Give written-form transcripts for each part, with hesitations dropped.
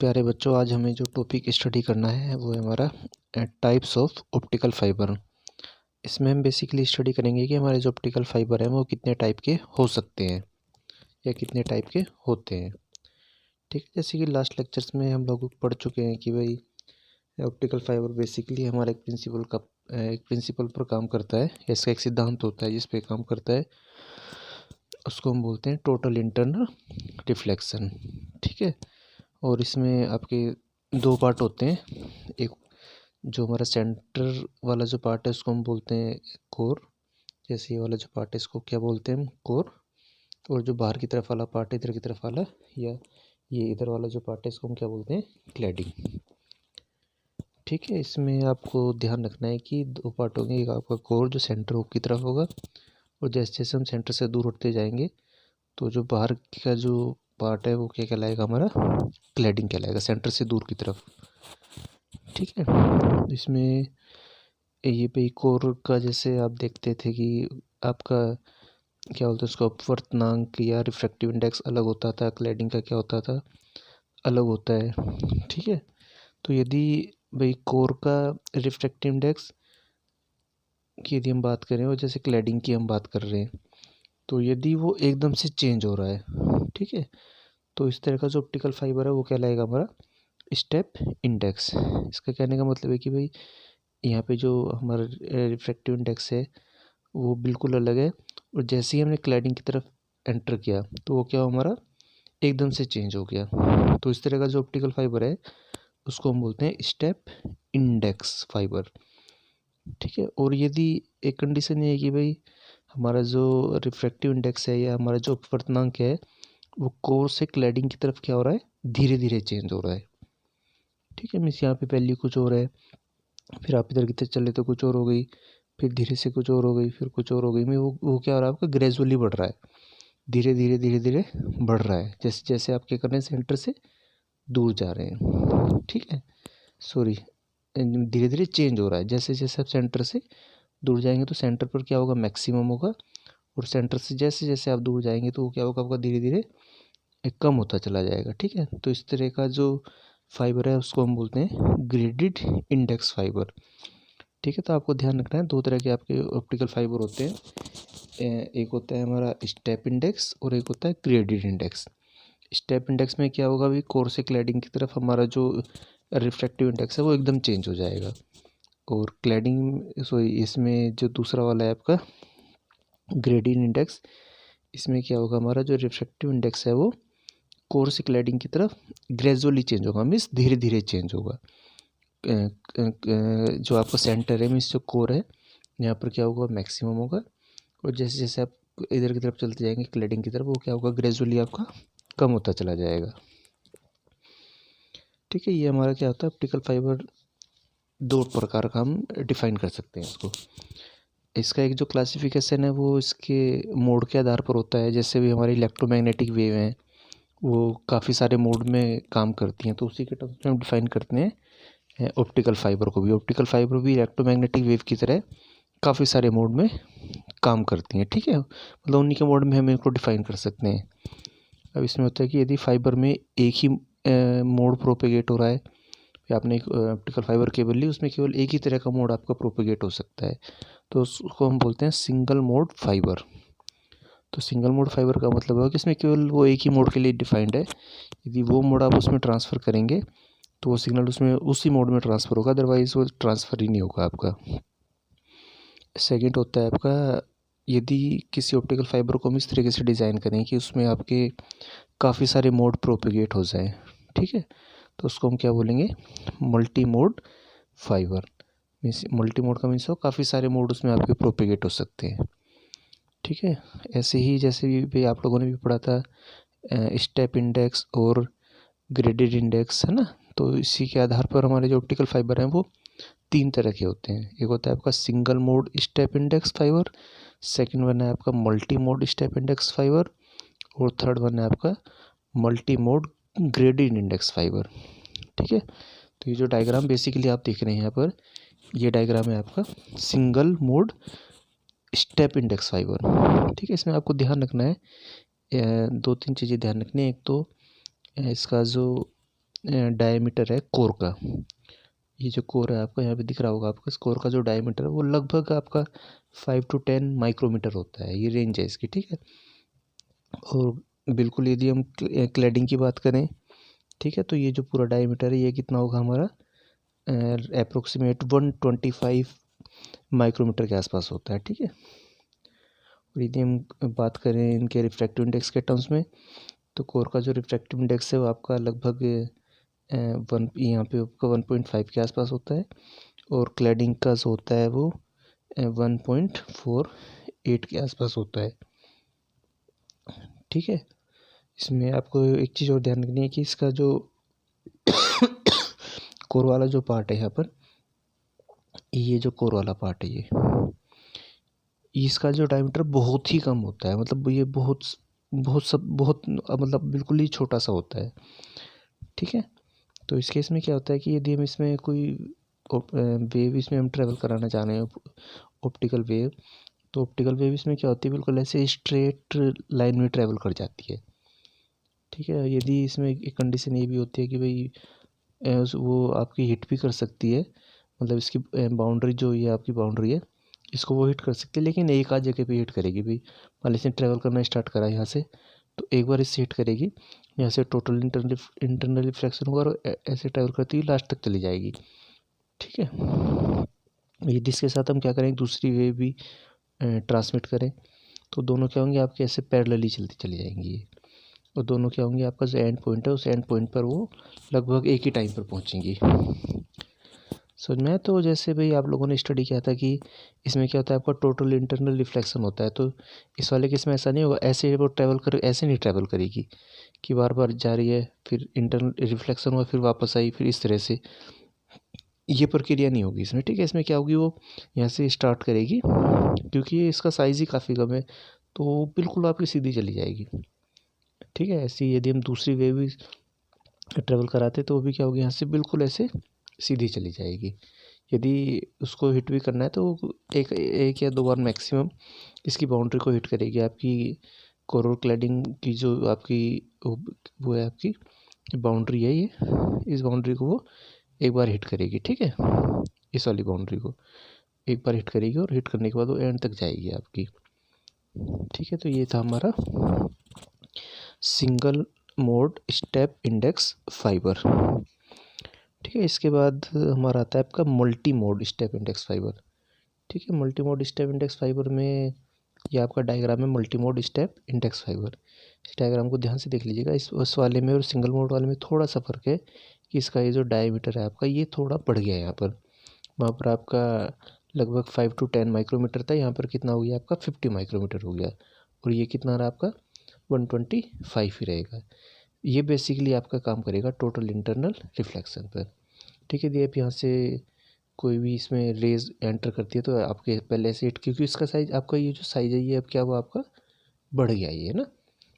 प्यारे बच्चों, आज हमें जो टॉपिक स्टडी करना है वो है हमारा टाइप्स ऑफ ऑप्टिकल फाइबर। इसमें हम बेसिकली स्टडी करेंगे कि हमारे जो ऑप्टिकल फाइबर हैं वो कितने टाइप के हो सकते हैं या कितने टाइप के होते हैं। ठीक है, जैसे कि लास्ट लेक्चर्स में हम लोग पढ़ चुके हैं कि भाई ऑप्टिकल फाइबर बेसिकली हमारे एक प्रिंसिपल पर काम करता है। इसका एक सिद्धांत होता है जिस पे काम करता है, उसको हम बोलते हैं टोटल इंटरनल रिफ्लेक्शन। ठीक है, और इसमें आपके दो पार्ट होते हैं। एक जो हमारा सेंटर वाला जो पार्ट है उसको हम बोलते हैं कोर। जैसे ये वाला जो पार्ट है इसको क्या बोलते हैं हम, कोर। और जो बाहर की तरफ वाला पार्ट है, इधर की तरफ वाला, या ये इधर वाला जो पार्ट है इसको हम क्या बोलते हैं, क्लैडिंग। ठीक है, इसमें आपको ध्यान रखना है कि दो पार्ट होंगे। एक आपका कोर जो सेंटर की तरफ होगा, और जैसे जैसे हम सेंटर से दूर उठते जाएंगे तो जो बाहर का जो पार्ट है वो क्या कहलाएगा, हमारा क्लैडिंग कहलाएगा, सेंटर से दूर की तरफ। ठीक है, इसमें ये पे कोर का जैसे आप देखते थे कि आपका क्या बोलते हैं उसका अपवर्तनांक या रिफ्रैक्टिव इंडेक्स अलग होता था, क्लैडिंग का क्या होता था, अलग होता है। ठीक है, तो यदि भाई कोर का रिफ्रैक्टिव इंडेक्स की यदि हम बात करें और जैसे क्लैडिंग की हम बात कर रहे हैं, तो यदि वो एकदम से चेंज हो रहा है, ठीक है, तो इस तरह का जो ऑप्टिकल फाइबर है वो कहलाएगा हमारा स्टेप इंडेक्स। इसका कहने का मतलब है कि भाई यहाँ पे जो हमारा रिफ्रैक्टिव इंडेक्स है वो बिल्कुल अलग है, और जैसे ही हमने क्लैडिंग की तरफ एंटर किया तो वो क्या हुआ, हमारा एकदम से चेंज हो गया। तो इस तरह का जो ऑप्टिकल फाइबर है उसको हम बोलते हैं स्टेप इंडेक्स फाइबर। ठीक है, और यदि एक कंडीशन ये है कि भाई हमारा जो रिफ्रैक्टिव इंडेक्स है या हमारा जो अपवर्तनांक है वो कोर से क्लैडिंग की तरफ क्या हो रहा है, धीरे धीरे चेंज हो रहा है। ठीक है, मीन्स यहाँ पे पहले कुछ और है, फिर आप इधर की तरफ चले तो कुछ और हो गई, फिर धीरे से कुछ और हो गई, फिर कुछ और हो गई। में वो क्या हो रहा है, आपका ग्रेजुअली बढ़ रहा है, धीरे धीरे धीरे धीरे बढ़ रहा है, जैसे जैसे आप क्या कर रहे हैं, सेंटर से दूर जा रहे हैं। ठीक है, सॉरी, धीरे धीरे चेंज हो रहा है। जैसे जैसे आप सेंटर से दूर जाएंगे तो सेंटर पर क्या होगा, मैक्सिमम होगा, और सेंटर से जैसे जैसे आप दूर जाएंगे तो वो क्या होगा, आपका धीरे धीरे कम होता चला जाएगा। ठीक है, तो इस तरह का जो फाइबर है उसको हम बोलते हैं ग्रेडेड इंडेक्स फाइबर। ठीक है, तो आपको ध्यान रखना है, दो तरह के आपके ऑप्टिकल फाइबर होते हैं। एक होता है हमारा स्टेप इंडेक्स और एक होता है ग्रेडेड इंडेक्स। स्टेप इंडेक्स में क्या होगा, भी कोर से क्लैडिंग की तरफ हमारा जो रिफ्रैक्टिव इंडेक्स है वो एकदम चेंज हो जाएगा। और क्लैडिंग सॉरी इसमें जो दूसरा वाला है आपका ग्रेडेड इंडेक्स, इसमें क्या होगा, हमारा जो रिफ्रैक्टिव इंडेक्स है वो कोर से क्लैडिंग की तरफ ग्रेजुअली चेंज होगा, मीन्स धीरे धीरे चेंज होगा। जो आपका सेंटर है, मीन्स जो कोर है, यहाँ पर क्या होगा, मैक्सिमम होगा, और जैसे जैसे आप इधर की तरफ चलते जाएंगे क्लैडिंग की तरफ, वो क्या होगा, ग्रेजुअली आपका कम होता चला जाएगा। ठीक है, ये हमारा क्या होता है, ऑप्टिकल फाइबर दो प्रकार का हम डिफाइन कर सकते हैं इसको। इसका एक जो क्लासिफिकेशन है वो इसके मोड के आधार पर होता है। जैसे भी हमारी इलेक्ट्रोमैग्नेटिक वेव हैं वो काफ़ी सारे मोड में काम करती हैं, तो उसी के टर्म्स में हम डिफाइन करते हैं ऑप्टिकल फाइबर को भी। ऑप्टिकल फाइबर भी इलेक्ट्रोमैग्नेटिक वेव की तरह काफ़ी सारे मोड में काम करती हैं। ठीक है, मतलब उन्हीं के मोड में हम इनको डिफाइन कर सकते हैं। अब इसमें होता है कि यदि फाइबर में एक ही मोड प्रोपेगेट हो रहा है, या आपने एक ऑप्टिकल फाइबर केबल ली, उसमें केवल एक ही तरह का मोड आपका प्रोपेगेट हो सकता है, तो उसको हम बोलते हैं सिंगल मोड फाइबर। तो सिंगल मोड फाइबर का मतलब है कि इसमें केवल वो एक ही मोड के लिए डिफाइंड है। यदि वो मोड आप उसमें ट्रांसफ़र करेंगे तो वो सिग्नल उसमें उसी मोड में ट्रांसफ़र होगा, अदरवाइज़ वो ट्रांसफ़र ही नहीं होगा आपका। सेकंड होता है आपका, यदि किसी ऑप्टिकल फाइबर को हम इस तरीके से डिज़ाइन करें कि उसमें आपके काफ़ी सारे मोड प्रोपेगेट हो जाएँ, ठीक है, तो उसको हम क्या बोलेंगे, multi mode fibre. Means multi mode का मीन्स हो काफ़ी सारे मोड उसमें आपके प्रोपेगेट हो सकते हैं। ठीक है, ऐसे ही जैसे भी आप लोगों ने भी पढ़ा था स्टेप इंडेक्स और ग्रेडेड इंडेक्स, है ना, तो इसी के आधार पर हमारे जो ऑप्टिकल फाइबर हैं वो तीन तरह के होते हैं। एक होता है आपका single mode step index fibre, second one है आपका multi mode step index fibre, और थर्ड वन है आपका multi mode graded index fibre. ठीक है, तो ये जो डायग्राम बेसिकली आप देख रहे हैं यहाँ पर, ये डायग्राम है आपका single mode step index fibre. ठीक है, इसमें आपको ध्यान रखना है दो तीन चीज़ें ध्यान रखनी है। एक तो इसका जो डायमीटर है कोर का। ये जो कोर है आपका यहाँ पे दिख रहा होगा आपका, इस कोर का जो डायमीटर है वो लगभग आपका 5 to 10 माइक्रोमीटर होता है, ये रेंज है इसकी, ठीक है। और बिल्कुल यदि हम क्लैडिंग की बात करें, ठीक है, तो ये जो पूरा डायमीटर है ये कितना होगा हमारा, अप्रोक्सीमेट 125 माइक्रोमीटर के आसपास होता है, ठीक है। और यदि हम बात करें इनके रिफ्रैक्टिव इंडेक्स के टर्म्स में, तो कोर का जो रिफ्रैक्टिव इंडेक्स है वो आपका लगभग यहाँ पे आपका 1.5 के आसपास होता है, और क्लैडिंग का जो होता है वो 1.48 के आसपास होता है, ठीक है। इसमें आपको एक चीज़ और ध्यान रखनी है कि इसका जो कोर वाला जो पार्ट है यहाँ पर, ये जो कोर वाला पार्ट है ये, इसका जो डायमीटर बहुत ही कम होता है, मतलब ये बहुत बहुत मतलब बिल्कुल ही छोटा सा होता है, ठीक है। तो इस केस में क्या होता है कि यदि हम इसमें कोई वेव इसमें हम ट्रेवल कराना चाह रहे हैं, ऑप्टिकल वेव, तो ऑप्टिकल वेव इसमें क्या होती है, बिल्कुल ऐसे स्ट्रेट लाइन में ट्रेवल कर जाती है, ठीक है। यदि इसमें एक कंडीशन ये भी होती है कि भाई वो आपकी हिट भी कर सकती है, मतलब इसकी बाउंड्री जो ये आपकी बाउंड्री है इसको वो हिट कर सकती है, लेकिन एक आध जगह पे हिट करेगी भाई। मान लीजिए ट्रैवल करना स्टार्ट करा यहाँ से, तो एक बार इससे हिट करेगी, यहाँ से टोटल इंटरनल रिफ्लेक्शन होगा और ऐसे ट्रैवल करती हुई लास्ट तक चली जाएगी, ठीक है। ये जिसके साथ हम क्या करेंगे, दूसरी वेव भी ट्रांसमिट करें, तो दोनों क्या होंगे आपके ऐसे पैरेलली चलती चली जाएंगी ये, और दोनों क्या होंगे, आपका जो एंड पॉइंट है उस एंड पॉइंट पर वो लगभग एक ही टाइम पर पहुंचेंगी, समझ में आया। तो जैसे भाई आप लोगों ने स्टडी किया था कि इसमें क्या होता है, आपका टोटल इंटरनल रिफ्लेक्शन होता है, तो इस वाले केस में ऐसा नहीं होगा, ऐसे वो ट्रैवल कर ऐसे नहीं ट्रैवल करेगी कि बार बार जा रही है फिर इंटरनल रिफ्लेक्शन हुआ फिर वापस आई फिर इस तरह से, ये प्रक्रिया नहीं होगी इसमें, ठीक है। इसमें क्या होगी, वो यहाँ से स्टार्ट करेगी, क्योंकि ये इसका साइज़ ही काफ़ी कम है, तो बिल्कुल आपकी सीधी चली जाएगी, ठीक है। ऐसी यदि हम दूसरी वेव भी ट्रेवल कराते तो वो भी क्या होगी, यहाँ से बिल्कुल ऐसे सीधी चली जाएगी। यदि उसको हिट भी करना है तो एक या दो बार मैक्सिमम इसकी बाउंड्री को हिट करेगी, आपकी कोरल क्लैडिंग की जो आपकी वो है आपकी बाउंड्री है ये, इस बाउंड्री को वो एक बार हिट करेगी, ठीक है। इस वाली बाउंड्री को एक बार हिट करेगी और हिट करने के बाद वो एंड तक जाएगी आपकी, ठीक है। तो ये था हमारा single mode step index fibre, ठीक है। इसके बाद हमारा आता है आपका multi mode step index fibre, ठीक है। Multi mode step index fibre में ये आपका डायग्राम है, multi mode step index fibre. इस डायग्राम को ध्यान से देख लीजिएगा, इस वाले में और सिंगल मोड वाले में थोड़ा सा फर्क है कि इसका ये जो डायमीटर है आपका ये थोड़ा बढ़ गया है यहाँ पर, वहाँ पर आपका लगभग 5 to 10 माइक्रोमीटर था, यहाँ पर कितना हो गया आपका 50 माइक्रोमीटर हो गया, और ये कितना रहा आपका 125 ही रहेगा। ये बेसिकली आपका काम करेगा टोटल इंटरनल रिफ्लेक्शन पर, ठीक है। यदि आप यहाँ से कोई भी इसमें रेज एंटर करती है तो आपके पहले से हिट, क्योंकि इसका साइज आपका ये जो साइज है ये अब क्या हुआ आपका बढ़ गया ये, है ना।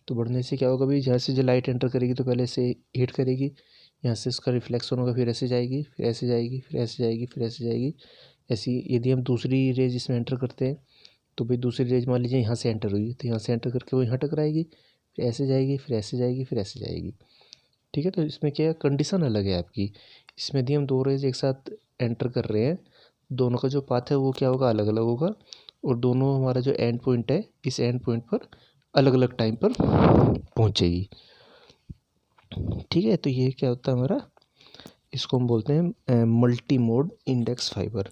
तो बढ़ने से क्या होगा भाई, जहाँ से जो लाइट एंटर करेगी तो पहले से हिट करेगी, यहाँ से इसका रिफ्लेक्शन होगा, फिर ऐसे जाएगी फिर ऐसे जाएगी फिर ऐसे जाएगी फिर ऐसे जाएगी, ऐसी। यदि हम दूसरी रेज इसमें एंटर करते हैं तो भाई दूसरी रेज मान लीजिए यहाँ से एंटर हुई, तो यहाँ से एंटर करके वो यहाँ टकराएगी, फिर ऐसे जाएगी फिर ऐसे जाएगी फिर ऐसे जाएगी, ठीक है। तो इसमें क्या कंडीशन अलग है आपकी, इसमें यदि हम दो रेज एक साथ एंटर कर रहे हैं, दोनों का जो पाथ है वो क्या होगा, अलग अलग होगा, और दोनों हमारा जो एंड पॉइंट है इस एंड पॉइंट पर अलग अलग टाइम पर पहुंचेगी, ठीक है। तो ये क्या होता है हमारा, इसको हम बोलते हैं मल्टी मोड इंडेक्स फाइबर,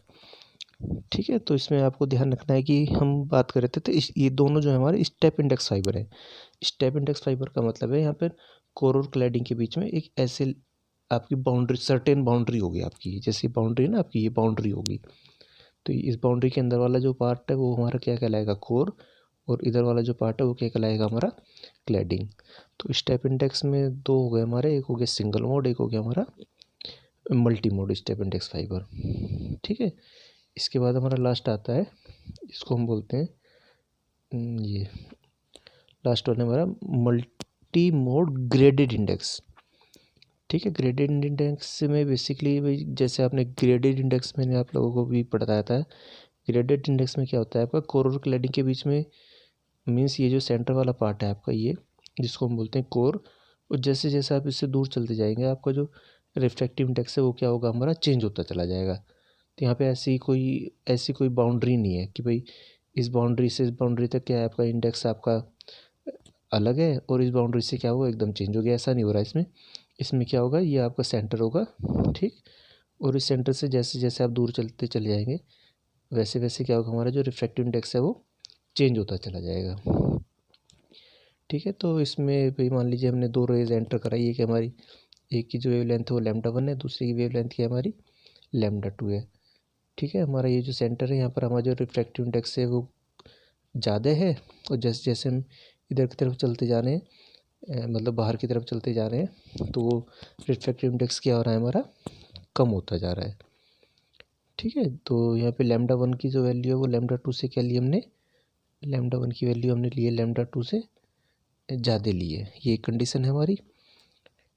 ठीक है। तो इसमें आपको ध्यान रखना है कि हम बात कर रहे थे तो ये दोनों जो है हमारे स्टेप इंडेक्स फाइबर है। स्टेप इंडेक्स फाइबर का मतलब है यहाँ पर कोर और क्लैडिंग के बीच में एक ऐसे आपकी बाउंड्री, सर्टेन बाउंड्री होगी आपकी, जैसी बाउंड्री है ना आपकी, ये बाउंड्री होगी, तो इस बाउंड्री के अंदर वाला जो पार्ट है वो हमारा क्या कहलाएगा, कोर, और इधर वाला जो पार्ट है वो क्या कहलाएगा हमारा, क्लैडिंग। तो स्टेप इंडेक्स में दो हो गए हमारे, एक हो गया सिंगल मोड, एक हो गया हमारा multi mode step index fibre, ठीक है। इसके बाद हमारा लास्ट आता है, इसको हम बोलते हैं ये लास्ट वाला हमारा मल्टी मोड ग्रेडेड इंडेक्स, ठीक है। ग्रेडेड इंडेक्स में बेसिकली भाई जैसे आपने ग्रेडेड इंडेक्स मैंने आप लोगों को भी पढ़ाया था, ग्रेडेड इंडेक्स में क्या होता है आपका कोर और क्लैडिंग के बीच में, मीन्स ये जो सेंटर वाला पार्ट है आपका ये, जिसको हम बोलते हैं कोर, और जैसे जैसे आप इससे दूर चलते जाएंगे आपका जो रिफ्रैक्टिव इंडेक्स है वो क्या होगा हमारा चेंज होता चला जाएगा। तो यहाँ पे ऐसी कोई बाउंड्री नहीं है कि भाई इस बाउंड्री से इस बाउंड्री तक क्या है आपका इंडेक्स आपका अलग है और इस बाउंड्री से क्या होगा एकदम चेंज हो गया, ऐसा नहीं हो रहा इसमें। इसमें क्या होगा, ये आपका सेंटर होगा, ठीक। और इस सेंटर से जैसे जैसे आप दूर चलते चले जाएंगे वैसे वैसे क्या होगा, हमारा जो रिफ्रैक्टिव इंडेक्स है वो चेंज होता चला जाएगा, ठीक है। तो इसमें भाई मान लीजिए हमने दो रेज एंटर कराई है कि हमारी एक की जो वेवलेंथ है वो λ1 है, दूसरी की वेवलेंथ की हमारी λ2 है, ठीक है। हमारा ये जो सेंटर है यहाँ पर हमारा जो रिफ्रैक्टिव इंडेक्स है वो ज़्यादा है, और जैसे जैसे हम इधर की तरफ चलते जा रहे हैं मतलब बाहर की तरफ चलते जा रहे हैं तो वो रिफ्रैक्टिव इंडेक्स क्या हो रहा है हमारा कम होता जा रहा है, ठीक है। तो यहाँ पे λ1 की जो वैल्यू है वो λ2 से क्या ली हमने, λ1 की वैल्यू हमने ली है λ2 से ज़्यादा ली है, ये कंडीशन है हमारी,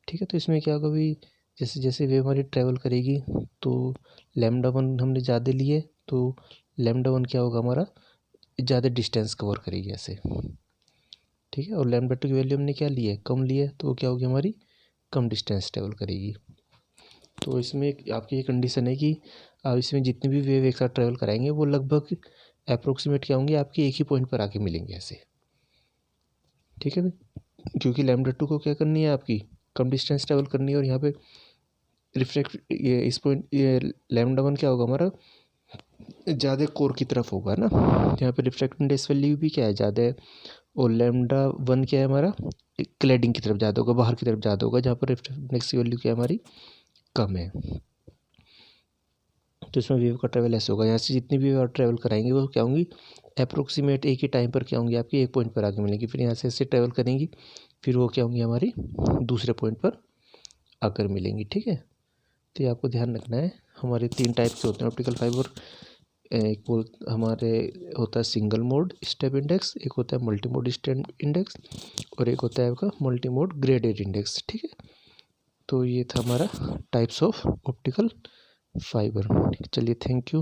ठीक है। तो इसमें क्या होगा भाई, जैसे जैसे वेव हमारी ट्रैवल करेगी तो λ1 हमने ज़्यादा लिए तो λ1 क्या होगा हमारा ज़्यादा डिस्टेंस कवर करेगी ऐसे, ठीक है। और λ2 की वैल्यू हमने क्या ली है कम ली है, तो वो क्या होगी हमारी कम डिस्टेंस ट्रैवल करेगी। तो इसमें आपकी ये कंडीशन है कि आप इसमें जितनी भी वेव एक साथ ट्रैवल कराएंगे वो लगभग अप्रोक्सीमेट क्या होंगे आपकी एक ही पॉइंट पर आके मिलेंगे ऐसे, ठीक है भाई। क्योंकि λ2 को क्या करनी है आपकी कम डिस्टेंस ट्रैवल करनी है, और यहाँ पे रिफ्लेक्ट ये इस पॉइंट ये λ1 क्या होगा हमारा ज़्यादा कोर की तरफ होगा ना, यहाँ पे रिफ्रैक्टिव इंडेक्स वैल्यू भी क्या है ज़्यादा है, और λ1 क्या है हमारा क्लैडिंग की तरफ ज़्यादा होगा, बाहर की तरफ ज़्यादा होगा, जहाँ पर रिफ्रैक्टिव इंडेक्स की वैल्यू क्या है हमारी कम है। तो इसमें वेव का ट्रैवल ऐसे होगा, यहाँ से जितनी भी वेव आप ट्रैवल कराएंगे वो क्या होंगी अप्रोक्सीमेट एक ही टाइम पर क्या होंगी आपकी एक पॉइंट पर आके मिलेंगी, फिर यहाँ से ऐसे ट्रैवल करेंगी फिर वो क्या होंगी हमारी दूसरे पॉइंट पर आकर मिलेंगी, ठीक है। तो ये आपको ध्यान रखना है। हमारे 3 टाइप के होते हैं ऑप्टिकल फाइबर, एक बोल हमारे होता है सिंगल मोड स्टेप इंडेक्स, एक होता है मल्टी मोड स्टेप इंडेक्स, और एक होता है आपका मल्टी मोड ग्रेडेड इंडेक्स, ठीक है। तो ये था हमारा टाइप्स ऑफ ऑप्टिकल फाइबर, चलिए थैंक यू।